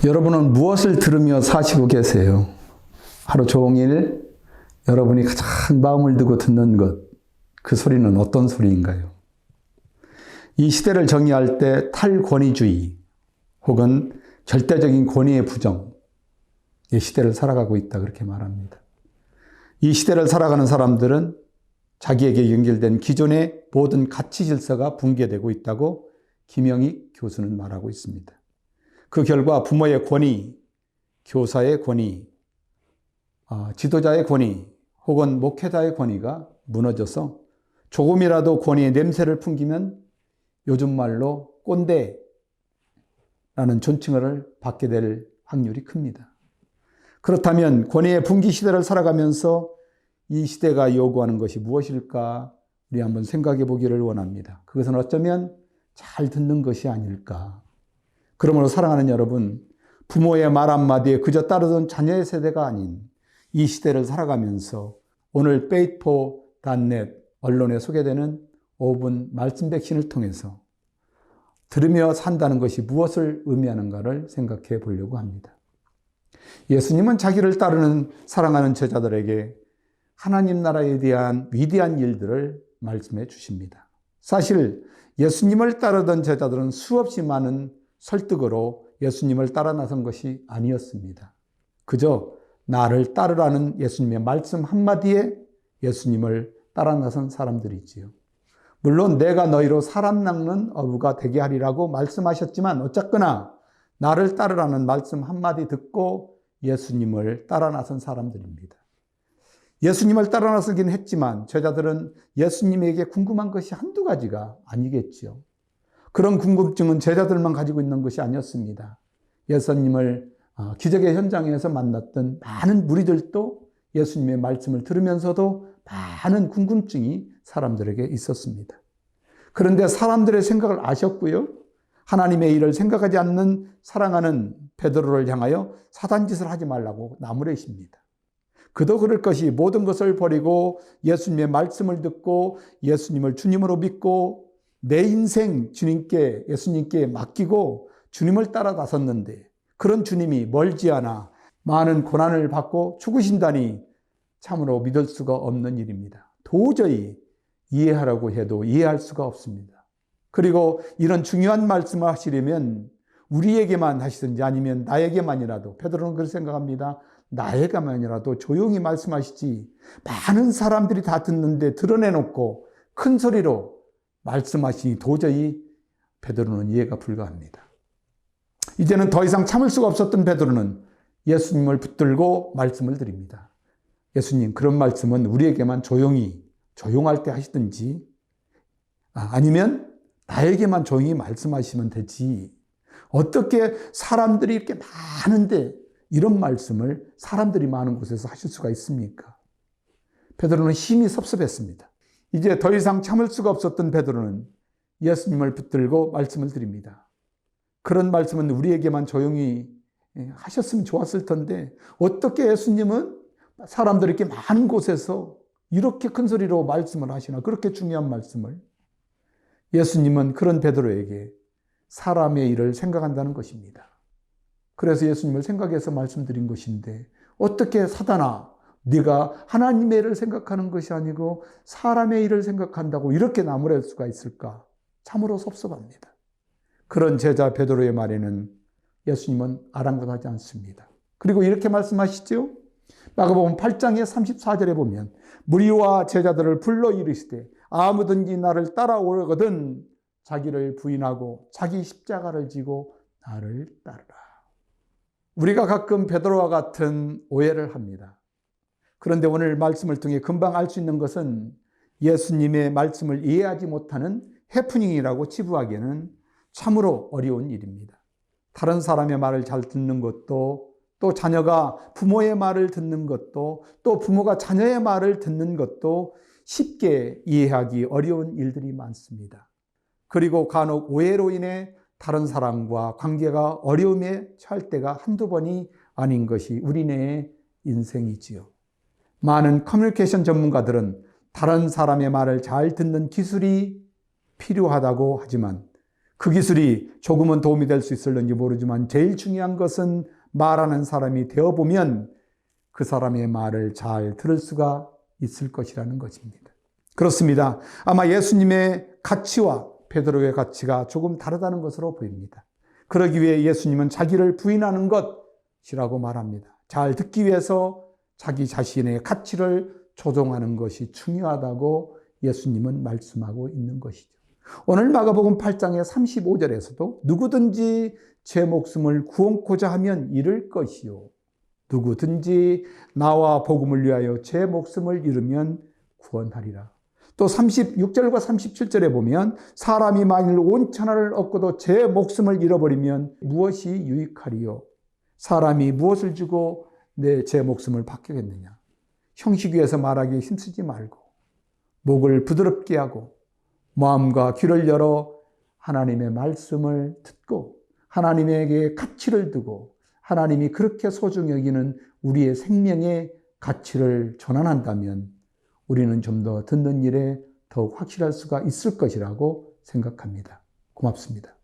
여러분은 무엇을 들으며 사시고 계세요? 하루 종일 여러분이 가장 마음을 두고 듣는 것, 그 소리는 어떤 소리인가요? 이 시대를 정의할 때 탈권위주의 혹은 절대적인 권위의 부정, 이 시대를 살아가고 있다 그렇게 말합니다. 이 시대를 살아가는 사람들은 자기에게 연결된 기존의 모든 가치 질서가 붕괴되고 있다고 김영익 교수는 말하고 있습니다. 그 결과 부모의 권위, 교사의 권위, 지도자의 권위 혹은 목회자의 권위가 무너져서 조금이라도 권위의 냄새를 풍기면 요즘 말로 꼰대라는 존칭을 받게 될 확률이 큽니다. 그렇다면 권위의 분기 시대를 살아가면서 이 시대가 요구하는 것이 무엇일까? 우리 한번 생각해 보기를 원합니다. 그것은 어쩌면 잘 듣는 것이 아닐까? 그러므로 사랑하는 여러분, 부모의 말 한마디에 그저 따르던 자녀의 세대가 아닌 이 시대를 살아가면서 오늘 faithful.net 언론에 소개되는 5분 말씀 백신을 통해서 들으며 산다는 것이 무엇을 의미하는가를 생각해 보려고 합니다. 예수님은 자기를 따르는 사랑하는 제자들에게 하나님 나라에 대한 위대한 일들을 말씀해 주십니다. 사실 예수님을 따르던 제자들은 수없이 많은 설득으로 예수님을 따라 나선 것이 아니었습니다. 그저 나를 따르라는 예수님의 말씀 한마디에 예수님을 따라 나선 사람들이지요. 물론 내가 너희로 사람 낚는 어부가 되게 하리라고 말씀하셨지만 어쨌거나 나를 따르라는 말씀 한마디 듣고 예수님을 따라 나선 사람들입니다. 예수님을 따라 나서긴 했지만 제자들은 예수님에게 궁금한 것이 한두 가지가 아니겠지요. 그런 궁금증은 제자들만 가지고 있는 것이 아니었습니다. 예수님을 기적의 현장에서 만났던 많은 무리들도 예수님의 말씀을 들으면서도 많은 궁금증이 사람들에게 있었습니다. 그런데 사람들의 생각을 아셨고요. 하나님의 일을 생각하지 않는 사랑하는 베드로를 향하여 사단짓을 하지 말라고 나무래십니다. 그도 그럴 것이 모든 것을 버리고 예수님의 말씀을 듣고 예수님을 주님으로 믿고 내 인생 주님께 예수님께 맡기고 주님을 따라 나섰는데 그런 주님이 멀지 않아 많은 고난을 받고 죽으신다니 참으로 믿을 수가 없는 일입니다. 도저히 이해하라고 해도 이해할 수가 없습니다. 그리고 이런 중요한 말씀을 하시려면 우리에게만 하시든지 아니면 나에게만이라도, 베드로는 그렇게 생각합니다. 나에게만이라도 조용히 말씀하시지 많은 사람들이 다 듣는데 드러내놓고 큰 소리로 말씀하시니 도저히 베드로는 이해가 불가합니다. 이제는 더 이상 참을 수가 없었던 베드로는 예수님을 붙들고 말씀을 드립니다. 예수님, 그런 말씀은 우리에게만 조용할 때 하시든지 아니면 나에게만 조용히 말씀하시면 되지. 어떻게 사람들이 이렇게 많은데 이런 말씀을 사람들이 많은 곳에서 하실 수가 있습니까? 베드로는 심히 섭섭했습니다. 이제 더 이상 참을 수가 없었던 베드로는 예수님을 붙들고 말씀을 드립니다. 그런 말씀은 우리에게만 조용히 하셨으면 좋았을 텐데 어떻게 예수님은 사람들이 이렇게 많은 곳에서 이렇게 큰 소리로 말씀을 하시나, 그렇게 중요한 말씀을. 예수님은 그런 베드로에게 사람의 일을 생각한다는 것입니다. 그래서 예수님을 생각해서 말씀드린 것인데 어떻게 사단아, 네가 하나님의 일을 생각하는 것이 아니고 사람의 일을 생각한다고 이렇게 나무랄 수가 있을까? 참으로 섭섭합니다. 그런 제자 베드로의 말에는 예수님은 아랑곳하지 않습니다. 그리고 이렇게 말씀하시죠. 마가복음 8장의 34절에 보면 무리와 제자들을 불러 이르시되 아무든지 나를 따라오거든 자기를 부인하고 자기 십자가를 지고 나를 따르라. 우리가 가끔 베드로와 같은 오해를 합니다. 그런데 오늘 말씀을 통해 금방 알 수 있는 것은 예수님의 말씀을 이해하지 못하는 해프닝이라고 치부하기에는 참으로 어려운 일입니다. 다른 사람의 말을 잘 듣는 것도, 또 자녀가 부모의 말을 듣는 것도, 또 부모가 자녀의 말을 듣는 것도 쉽게 이해하기 어려운 일들이 많습니다. 그리고 간혹 오해로 인해 다른 사람과 관계가 어려움에 처할 때가 한두 번이 아닌 것이 우리네의 인생이지요. 많은 커뮤니케이션 전문가들은 다른 사람의 말을 잘 듣는 기술이 필요하다고 하지만 그 기술이 조금은 도움이 될 수 있을는지 모르지만 제일 중요한 것은 말하는 사람이 되어보면 그 사람의 말을 잘 들을 수가 있을 것이라는 것입니다. 그렇습니다. 아마 예수님의 가치와 베드로의 가치가 조금 다르다는 것으로 보입니다. 그러기 위해 예수님은 자기를 부인하는 것이라고 말합니다. 잘 듣기 위해서 자기 자신의 가치를 조정하는 것이 중요하다고 예수님은 말씀하고 있는 것이죠. 오늘 마가복음 8장의 35절에서도 누구든지 제 목숨을 구원코자 하면 잃을 것이요 누구든지 나와 복음을 위하여 제 목숨을 잃으면 구원하리라. 또 36절과 37절에 보면 사람이 만일 온 천하를 얻고도 제 목숨을 잃어버리면 무엇이 유익하리요? 사람이 무엇을 주고 제 목숨을 받겠느냐? 형식 위에서 말하기에 힘쓰지 말고 목을 부드럽게 하고 마음과 귀를 열어 하나님의 말씀을 듣고 하나님에게 가치를 두고 하나님이 그렇게 소중히 여기는 우리의 생명의 가치를 전환한다면 우리는 좀 더 듣는 일에 더욱 확실할 수가 있을 것이라고 생각합니다. 고맙습니다.